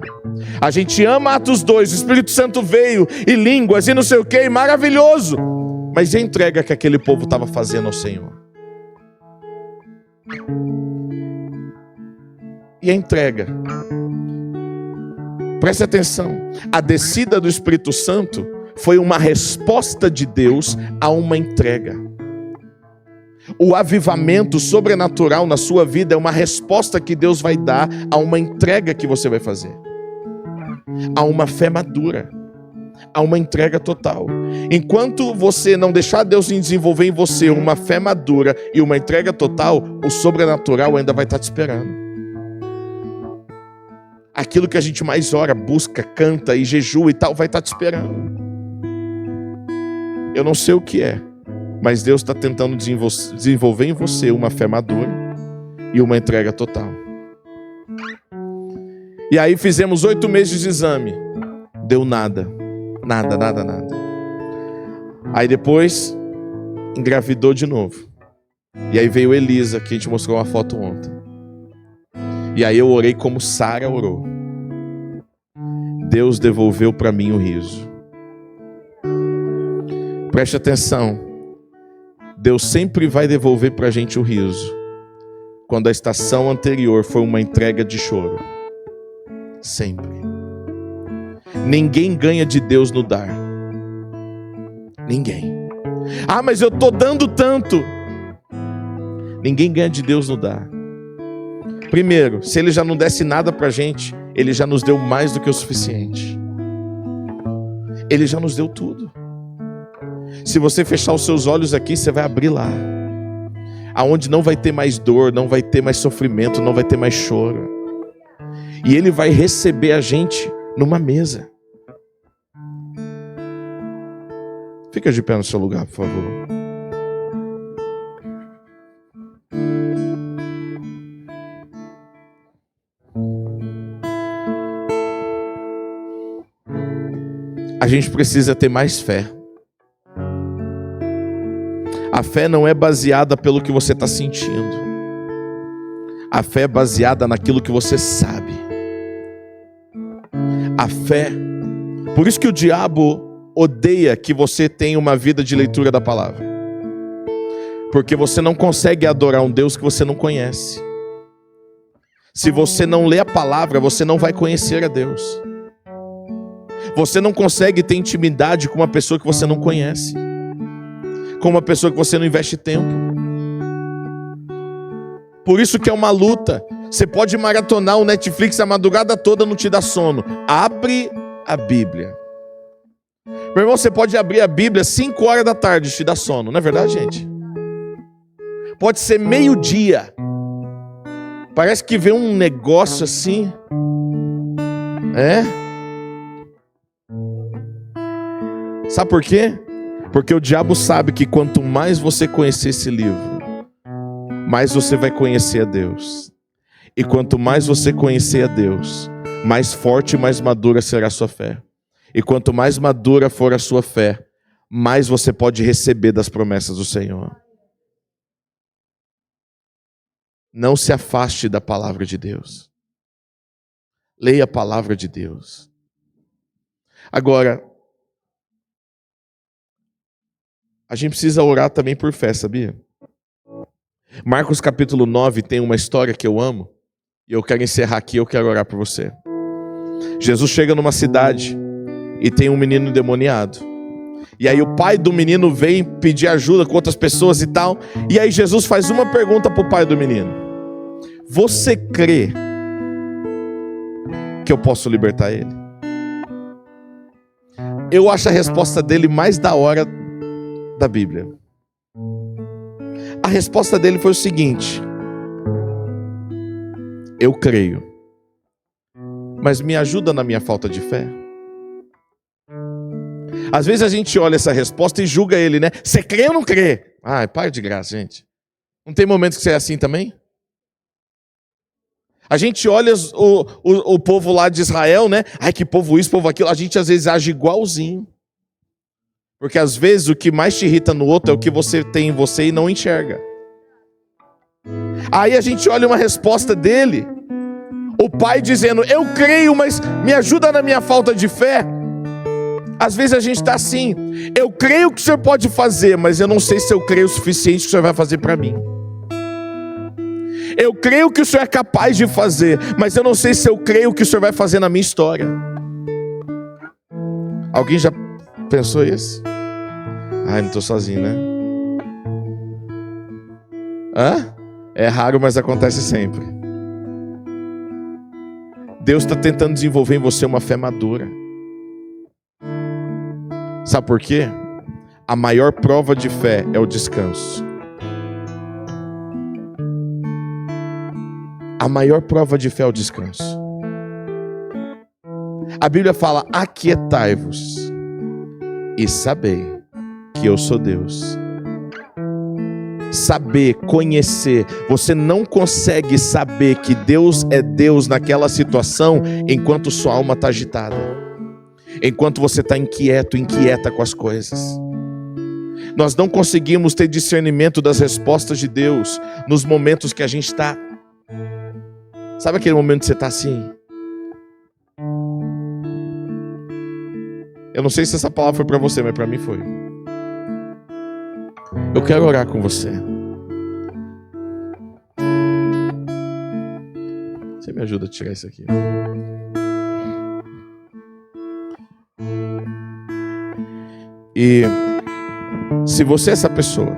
A gente ama Atos 2, o Espírito Santo veio, e línguas, e não sei o que, maravilhoso. Mas e a entrega que aquele povo estava fazendo ao Senhor? E a entrega? Preste atenção, a descida do Espírito Santo foi uma resposta de Deus a uma entrega. O avivamento sobrenatural na sua vida é uma resposta que Deus vai dar a uma entrega que você vai fazer. A uma fé madura. A uma entrega total. Enquanto você não deixar Deus desenvolver em você uma fé madura e uma entrega total, o sobrenatural ainda vai estar te esperando. Aquilo que a gente mais ora, busca, canta e jejua e tal, vai estar te esperando. Eu não sei o que é, mas Deus está tentando desenvolver em você uma fé madura e uma entrega total. E aí fizemos 8 meses de exame. Deu nada. Nada. Aí depois, engravidou de novo. E aí veio Elisa, que a gente mostrou uma foto ontem. E aí eu orei como Sara orou. Deus devolveu para mim o riso. Preste atenção. Deus sempre vai devolver para a gente o riso quando a estação anterior foi uma entrega de choro. Sempre. Ninguém ganha de Deus no dar. Ninguém. Ah, mas eu estou dando tanto. Ninguém ganha de Deus no dar. Primeiro, se Ele já não desse nada para a gente, Ele já nos deu mais do que o suficiente. Ele já nos deu tudo. Se você fechar os seus olhos aqui, você vai abrir lá, aonde não vai ter mais dor, não vai ter mais sofrimento, não vai ter mais choro. E Ele vai receber a gente numa mesa. Fica de pé no seu lugar, por favor. A gente precisa ter mais fé. A fé não é baseada pelo que você está sentindo. A fé é baseada naquilo que você sabe. A fé. Por isso que o diabo odeia que você tenha uma vida de leitura da palavra. Porque você não consegue adorar um Deus que você não conhece. Se você não lê a palavra, você não vai conhecer a Deus. Você não consegue ter intimidade com uma pessoa que você não conhece. Com uma pessoa que você não investe tempo. Por isso que é uma luta. Você pode maratonar o Netflix a madrugada toda, não te dá sono. Abre a Bíblia. Meu irmão, você pode abrir a Bíblia 5 horas da tarde, te dá sono. Não é verdade, gente? Pode ser meio-dia. Parece que vem um negócio assim. Sabe por quê? Porque o diabo sabe que quanto mais você conhecer esse livro, mais você vai conhecer a Deus. E quanto mais você conhecer a Deus, mais forte e mais madura será a sua fé. E quanto mais madura for a sua fé, mais você pode receber das promessas do Senhor. Não se afaste da palavra de Deus. Leia a palavra de Deus. Agora, a gente precisa orar também por fé, sabia? Marcos capítulo 9 tem uma história que eu amo. E eu quero encerrar aqui, eu quero orar por você. Jesus chega numa cidade e tem um menino endemoniado. E aí o pai do menino vem pedir ajuda com outras pessoas e tal. E aí Jesus faz uma pergunta para o pai do menino: você crê que eu posso libertar ele? Eu acho a resposta dele mais da hora da Bíblia. A resposta dele foi o seguinte: eu creio, mas me ajuda na minha falta de fé. Às vezes a gente olha essa resposta e julga ele, né? Você crê ou não crê? Ai, para de graça, gente. Não tem momentos que você é assim também? A gente olha o povo lá de Israel, né? Ai, que povo isso, povo aquilo. A gente às vezes age igualzinho. Porque às vezes o que mais te irrita no outro é o que você tem em você e não enxerga. Aí a gente olha uma resposta dele, o pai dizendo: eu creio, mas me ajuda na minha falta de fé. Às vezes a gente está assim: eu creio que o Senhor pode fazer, mas eu não sei se eu creio o suficiente que o Senhor vai fazer para mim. Eu creio que o Senhor é capaz de fazer, mas eu não sei se eu creio que o Senhor vai fazer na minha história. Alguém já pensou isso? Ai, não estou sozinho, né? Hã? É raro, mas acontece sempre. Deus está tentando desenvolver em você uma fé madura. Sabe por quê? A maior prova de fé é o descanso. A maior prova de fé é o descanso. A Bíblia fala: aquietai-vos e sabei que eu sou Deus. Saber, conhecer. Você não consegue saber que Deus é Deus naquela situação enquanto sua alma está agitada. Enquanto você está inquieto, inquieta com as coisas. Nós não conseguimos ter discernimento das respostas de Deus nos momentos que a gente está. Sabe aquele momento que você está assim? Eu não sei se essa palavra foi para você, mas para mim foi. Eu quero orar com você. Você me ajuda a tirar isso aqui. E se você é essa pessoa,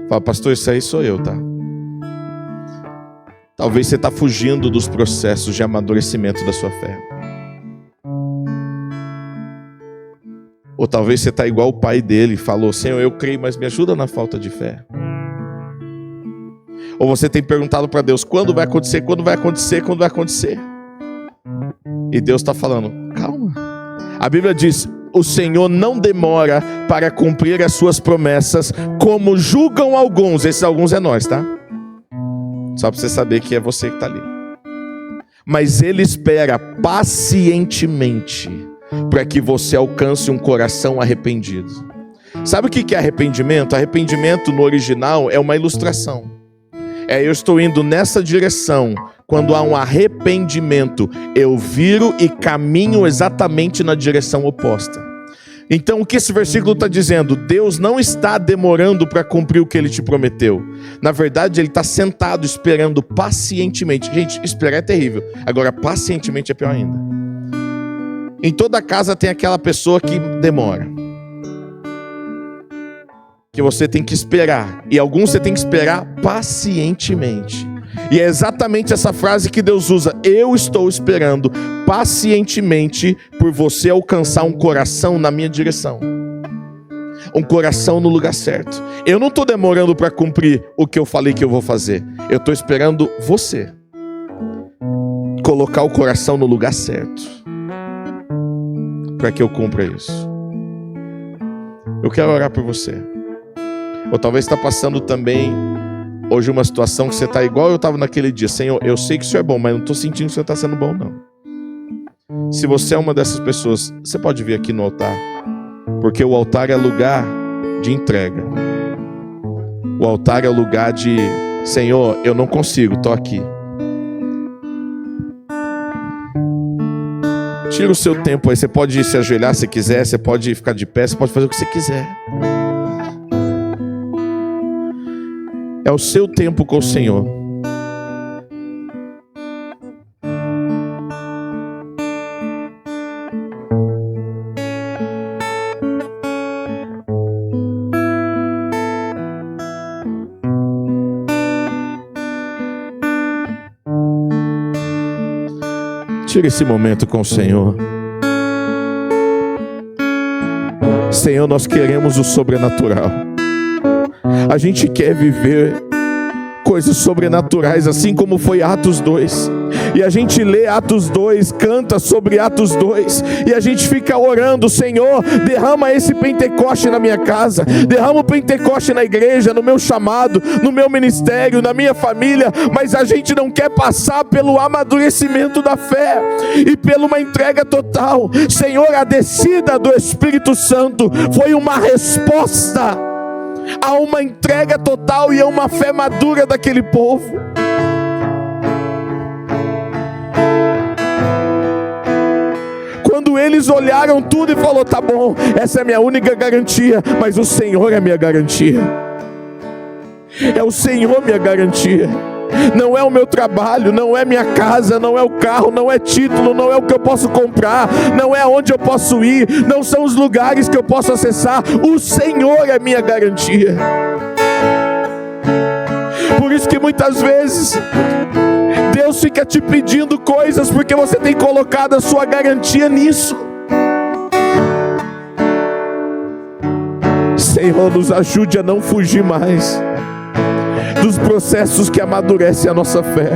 fala: pastor, isso aí sou eu, tá? Talvez você está fugindo dos processos de amadurecimento da sua fé. Ou talvez você está igual o pai dele, falou: Senhor, eu creio, mas me ajuda na falta de fé. Ou você tem perguntado para Deus: quando vai acontecer, quando vai acontecer, quando vai acontecer? E Deus está falando: calma. A Bíblia diz: o Senhor não demora para cumprir as suas promessas, como julgam alguns. Esses alguns é nós, tá? Só para você saber que é você que está ali. Mas Ele espera pacientemente para que você alcance um coração arrependido. Sabe o que é arrependimento? Arrependimento no original é uma ilustração. Eu estou indo nessa direção. Quando há um arrependimento, eu viro e caminho exatamente na direção oposta. Então o que esse versículo está dizendo? Deus não está demorando para cumprir o que Ele te prometeu. Na verdade, Ele está sentado esperando pacientemente. Gente, esperar é terrível. Agora, pacientemente é pior ainda. Em toda casa tem aquela pessoa que demora, que você tem que esperar. E alguns você tem que esperar pacientemente. E é exatamente essa frase que Deus usa: eu estou esperando pacientemente por você alcançar um coração na minha direção. Um coração no lugar certo. Eu não estou demorando para cumprir o que eu falei que eu vou fazer. Eu estou esperando você colocar o coração no lugar certo para que eu cumpra isso. Eu quero orar por você. Ou talvez está passando também hoje uma situação que você está igual eu estava naquele dia. Senhor, eu sei que o Senhor é bom, mas não estou sentindo que o Senhor está sendo bom, não. Se você é uma dessas pessoas, você pode vir aqui no altar, porque o altar é lugar de entrega. O altar é o lugar de: Senhor, eu não consigo, estou aqui. Tira o seu tempo aí. Você pode se ajoelhar se quiser, você pode ficar de pé, você pode fazer o que você quiser. É o seu tempo com o Senhor. Tira esse momento com o Senhor. Senhor, nós queremos o sobrenatural. A gente quer viver coisas sobrenaturais, assim como foi Atos 2. E a gente lê Atos 2, canta sobre Atos 2, e a gente fica orando: Senhor, derrama esse Pentecoste na minha casa, derrama o Pentecoste na igreja, no meu chamado, no meu ministério, na minha família. Mas a gente não quer passar pelo amadurecimento da fé e pela uma entrega total. Senhor, a descida do Espírito Santo foi uma resposta a uma entrega total e a uma fé madura daquele povo. Quando eles olharam tudo e falaram: tá bom, essa é a minha única garantia, mas o Senhor é a minha garantia. É o Senhor minha garantia. Não é o meu trabalho, não é minha casa, não é o carro, não é título, não é o que eu posso comprar, não é onde eu posso ir, não são os lugares que eu posso acessar. O Senhor é minha garantia. Por isso que muitas vezes Deus fica te pedindo coisas, porque você tem colocado a sua garantia nisso. Senhor, nos ajude a não fugir mais dos processos que amadurecem a nossa fé.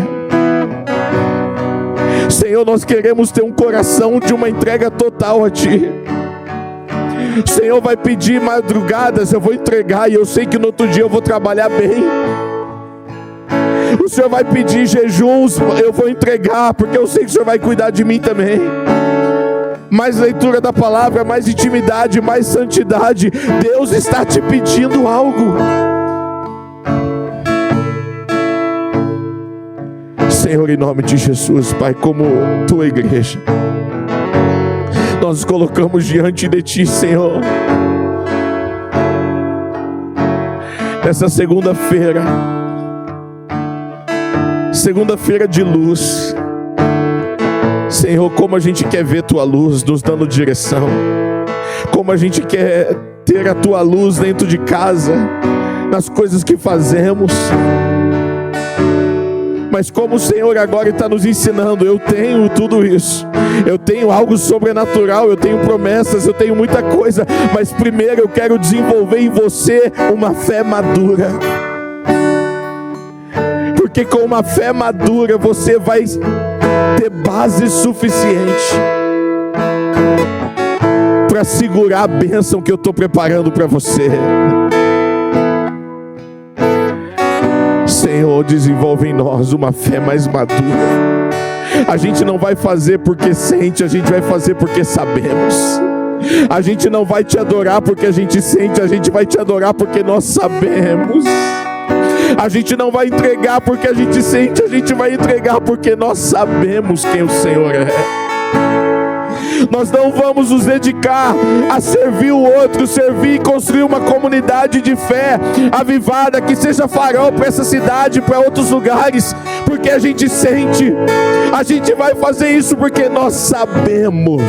Senhor, nós queremos ter um coração de uma entrega total a Ti. O Senhor vai pedir madrugadas, eu vou entregar, e eu sei que no outro dia eu vou trabalhar bem. O Senhor vai pedir jejuns, eu vou entregar, porque eu sei que o Senhor vai cuidar de mim também. Mais leitura da palavra, mais intimidade, mais santidade. Deus está te pedindo algo. Senhor, em nome de Jesus, Pai, como Tua igreja, nós nos colocamos diante de Ti, Senhor, nessa segunda-feira de luz. Senhor, como a gente quer ver Tua luz nos dando direção, como a gente quer ter a Tua luz dentro de casa, nas coisas que fazemos. Mas como o Senhor agora está nos ensinando, eu tenho tudo isso, eu tenho algo sobrenatural, eu tenho promessas, eu tenho muita coisa, mas primeiro eu quero desenvolver em você uma fé madura. Porque com uma fé madura você vai ter base suficiente para segurar a bênção que eu estou preparando para você. Senhor, desenvolve em nós uma fé mais madura. A gente não vai fazer porque sente, a gente vai fazer porque sabemos. A gente não vai te adorar porque a gente sente, a gente vai te adorar porque nós sabemos. A gente não vai entregar porque a gente sente, a gente vai entregar porque nós sabemos quem o Senhor é. Nós não vamos nos dedicar a servir o outro, servir e construir uma comunidade de fé avivada, que seja farol para essa cidade, para outros lugares, porque a gente sente. A gente vai fazer isso porque nós sabemos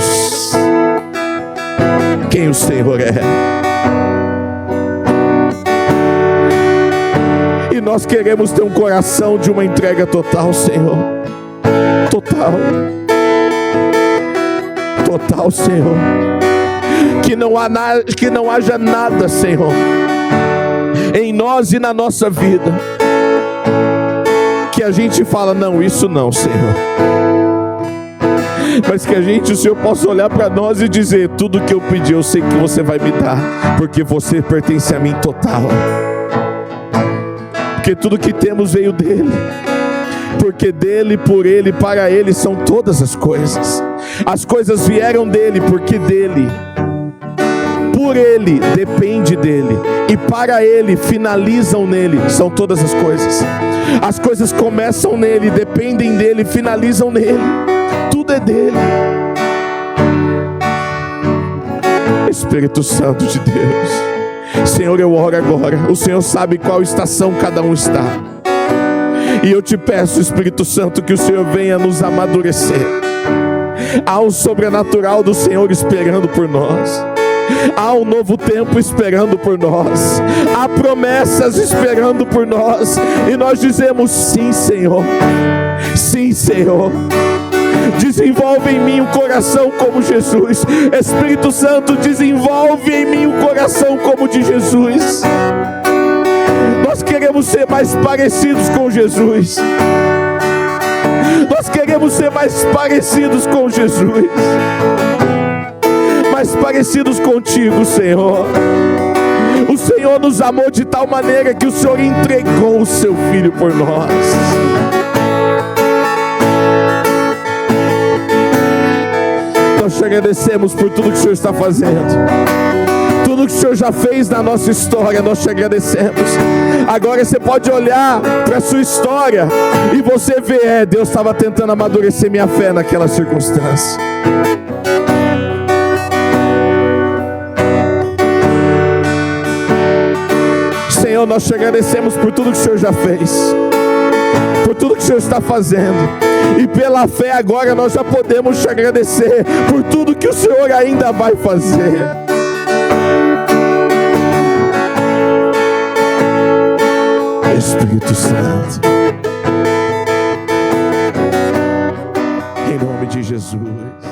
quem o Senhor é. E nós queremos ter um coração de uma entrega total, Senhor. Total, Senhor. Que não haja nada, Senhor, em nós e na nossa vida que a gente fala: não, isso não, Senhor. Mas que o Senhor possa olhar para nós e dizer: tudo que eu pedi eu sei que você vai me dar, porque você pertence a mim total. Porque tudo que temos veio dele, porque dele, por ele, para ele são todas as coisas. As coisas vieram dele, porque dele, por ele, depende dele, e para ele, finalizam nele, são todas as coisas. As coisas começam nele, dependem dele, finalizam nele. Tudo é dele. Espírito Santo de Deus, Senhor, eu oro agora. O Senhor sabe qual estação cada um está. E eu te peço, Espírito Santo, que o Senhor venha nos amadurecer. Há um sobrenatural do Senhor esperando por nós. Há um novo tempo esperando por nós. Há promessas esperando por nós. E nós dizemos sim, Senhor. Sim, Senhor. Desenvolve em mim um coração como Jesus. Espírito Santo, desenvolve em mim um coração como o de Jesus. Nós queremos ser mais parecidos com Jesus. Nós queremos ser mais parecidos com Jesus. Mais parecidos contigo, Senhor. O Senhor nos amou de tal maneira que o Senhor entregou o seu Filho por nós. Nós te agradecemos por tudo que o Senhor está fazendo. Tudo que o Senhor já fez na nossa história, nós te agradecemos. Agora você pode olhar para a sua história e você vê, Deus estava tentando amadurecer minha fé naquela circunstância. Senhor, nós te agradecemos por tudo que o Senhor já fez, por tudo que o Senhor está fazendo. E pela fé agora nós já podemos te agradecer por tudo que o Senhor ainda vai fazer. Espírito Santo, em nome de Jesus.